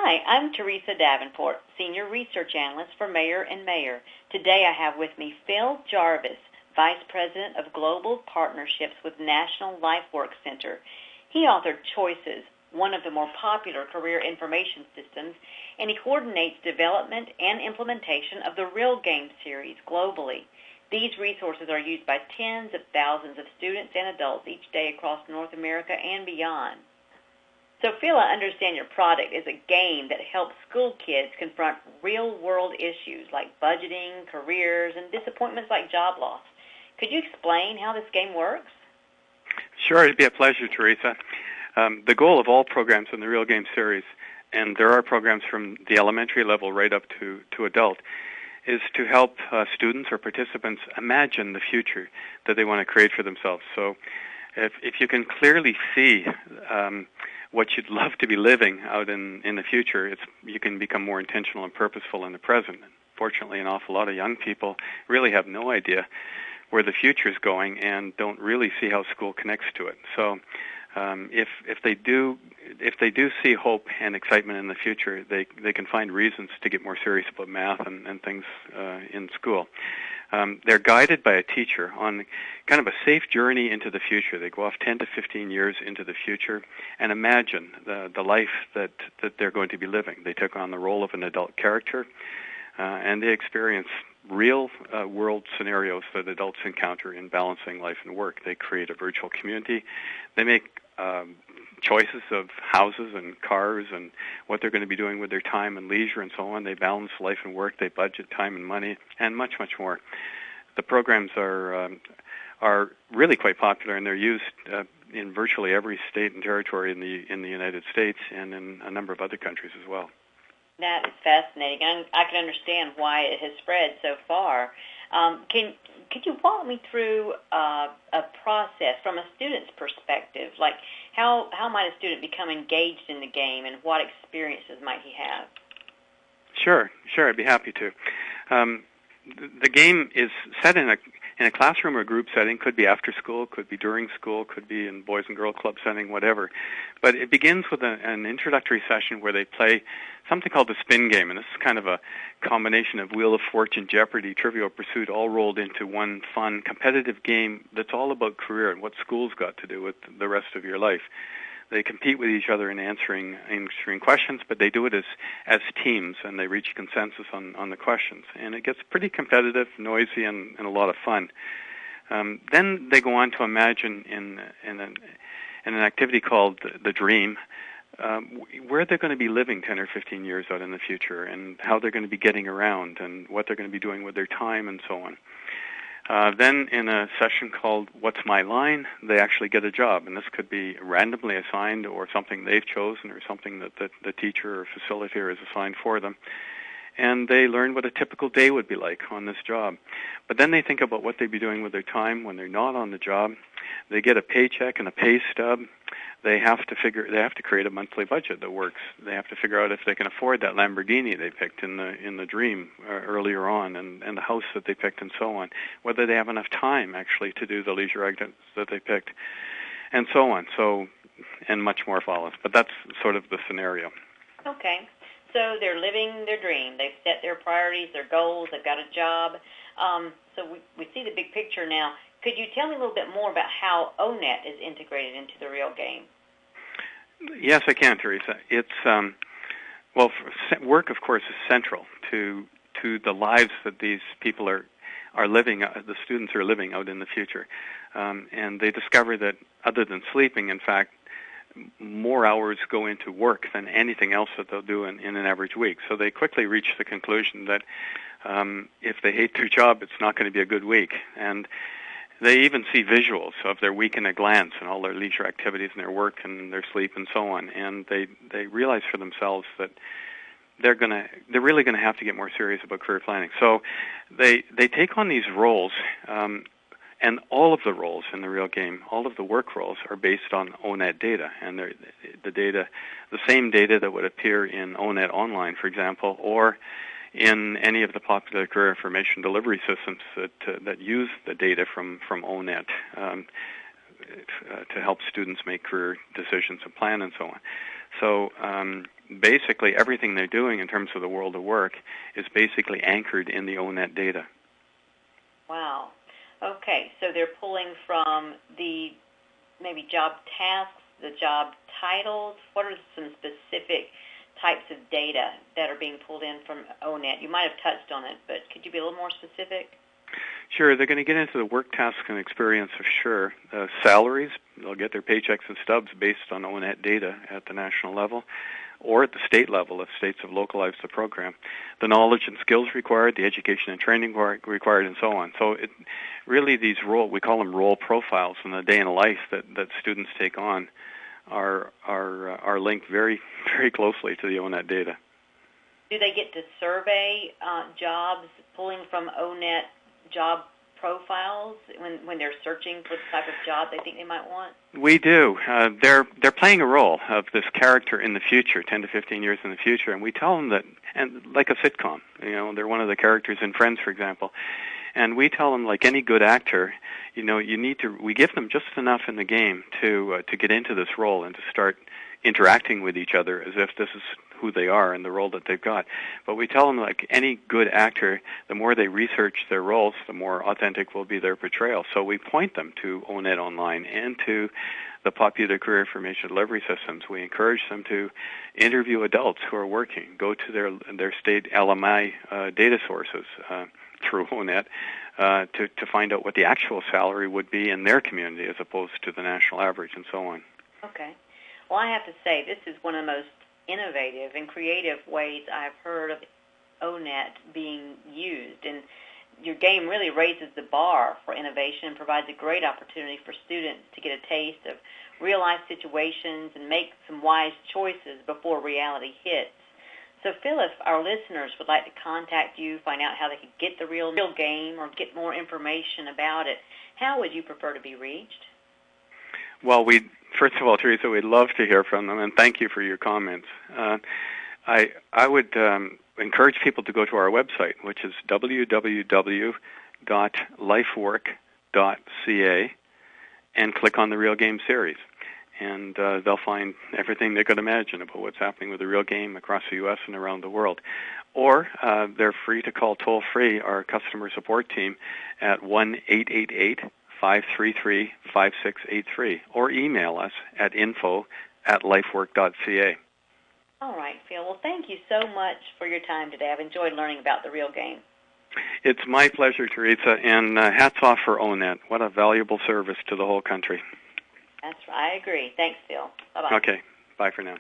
Hi, I'm Teresa Davenport, Senior Research Analyst for Mayer and Mayer. Today I have with me Phil Jarvis, Vice President of Global Partnerships with National LifeWork Center. He authored Choices, one of the more popular career information systems, and he coordinates development and implementation of the Real Game series globally. These resources are used by tens of thousands of students and adults each day across North America and beyond. So, Phil, I understand your product is a game that helps school kids confront real-world issues like budgeting, careers, and disappointments like job loss. Could you explain how this game works? Sure, it'd be a pleasure, Teresa. The goal of all programs in the Real Game series, and there are programs from the elementary level right up to adult, is to help students or participants imagine the future that they want to create for themselves. So if you can clearly see what you'd love to be living out in the future, you can become more intentional and purposeful in the present. Fortunately, an awful lot of young people really have no idea where the future is going and don't really see how school connects to it. So if they do see hope and excitement in the future, they can find reasons to get more serious about math and things in school. They're guided by a teacher on kind of a safe journey into the future. They go off 10 to 15 years into the future and imagine the life that they're going to be living. They took on the role of an adult character, and they experience real world scenarios that adults encounter in balancing life and work. They create a virtual community. They make choices of houses and cars and what they're going to be doing with their time and leisure and so on. They balance life and work. They budget time and money and much, much more. The programs are really quite popular, and they're used in virtually every state and territory in the United States and in a number of other countries as well. That is fascinating. I can understand why it has spread so far. Could you walk me through a process from a student's perspective? Like how might a student become engaged in the game, and what experiences might he have? Sure, I'd be happy to. The game is set in a classroom or group setting. Could be after school, could be during school, could be in Boys and Girl Club setting, whatever. But it begins with an introductory session where they play something called the spin game, and this is kind of a combination of Wheel of Fortune, Jeopardy, Trivial Pursuit, all rolled into one fun, competitive game that's all about career and what school's got to do with the rest of your life. They compete with each other in answering questions, but they do it as teams, and they reach consensus on the questions. And it gets pretty competitive, noisy, and a lot of fun. Then they go on to imagine in an activity called the Dream, where they're going to be living 10 or 15 years out in the future, and how they're going to be getting around, and what they're going to be doing with their time, and so on. Then in a session called What's My Line, they actually get a job, and this could be randomly assigned or something they've chosen or something that the teacher or facilitator has assigned for them. And they learn what a typical day would be like on this job. But then they think about what they'd be doing with their time when they're not on the job. They get a paycheck and a pay stub. They have to create a monthly budget that works. They have to figure out if they can afford that Lamborghini they picked in the Dream earlier on, and the house that they picked, and so on. Whether they have enough time actually to do the leisure activities that they picked, and so on. So, and much more follows. But that's sort of the scenario. Okay. So they're living their dream. They've set their priorities, their goals. They've got a job. So we see the big picture now. Could you tell me a little bit more about how ONET is integrated into the Real Game? Yes, I can, Teresa. It's work, of course, is central to the lives that these people are living. The students are living out in the future, and they discover that other than sleeping, in fact, more hours go into work than anything else that they'll do in an average week. So they quickly reach the conclusion that if they hate their job, it's not going to be a good week. And they even see visuals of their week in a glance and all their leisure activities and their work and their sleep and so on. And they realize for themselves that they're really going to have to get more serious about career planning. So they take on these roles. And all of the roles in the Real Game, all of the work roles, are based on ONET data, and the same data that would appear in ONET Online, for example, or in any of the popular career information delivery systems that use the data from ONET to help students make career decisions and plan and so on. So basically everything they're doing in terms of the world of work is basically anchored in the ONET data. Wow. Okay, so they're pulling from the maybe job tasks, the job titles. What are some specific types of data that are being pulled in from ONET? You might have touched on it, but could you be a little more specific? Sure, they're going to get into the work tasks and experience for sure. Salaries, they'll get their paychecks and stubs based on ONET data at the national level or at the state level if states have localized the program. The knowledge and skills required, the education and training required, and so on. So it really these we call them role profiles in the day in life that students take on are linked very, very closely to the ONET data. Do they get to survey jobs pulling from ONET job profiles when they're searching for the type of job they think they might want? We do. They're playing a role of this character in the future, 10 to 15 years in the future, and we tell them that, and like a sitcom, they're one of the characters in Friends, for example, and we tell them, like any good actor, we give them just enough in the game to get into this role and to start interacting with each other as if this is who they are and the role that they've got. But we tell them, like any good actor, the more they research their roles, the more authentic will be their portrayal. So we point them to ONET Online and to the popular career information delivery systems. We encourage them to interview adults who are working, go to their state LMI data sources through ONET to find out what the actual salary would be in their community as opposed to the national average and so on. Okay. Well, I have to say, this is one of the most innovative and creative ways I've heard of ONET being used. And your game really raises the bar for innovation and provides a great opportunity for students to get a taste of real-life situations and make some wise choices before reality hits. So, Phil, if our listeners would like to contact you, find out how they could get the real game or get more information about it, how would you prefer to be reached? Well, first of all, Teresa, we'd love to hear from them, and thank you for your comments. I would encourage people to go to our website, which is www.lifework.ca, and click on the Real Game series. And they'll find everything they could imagine about what's happening with the real game across the U.S. and around the world. Or they're free to call toll-free our customer support team at 1-888-533-5683, or email us at info@lifework.ca. All right, Phil. Well, thank you so much for your time today. I've enjoyed learning about the real game. It's my pleasure, Teresa, and hats off for ONET. What a valuable service to the whole country. That's right. I agree. Thanks, Phil. Bye-bye. Okay. Bye for now.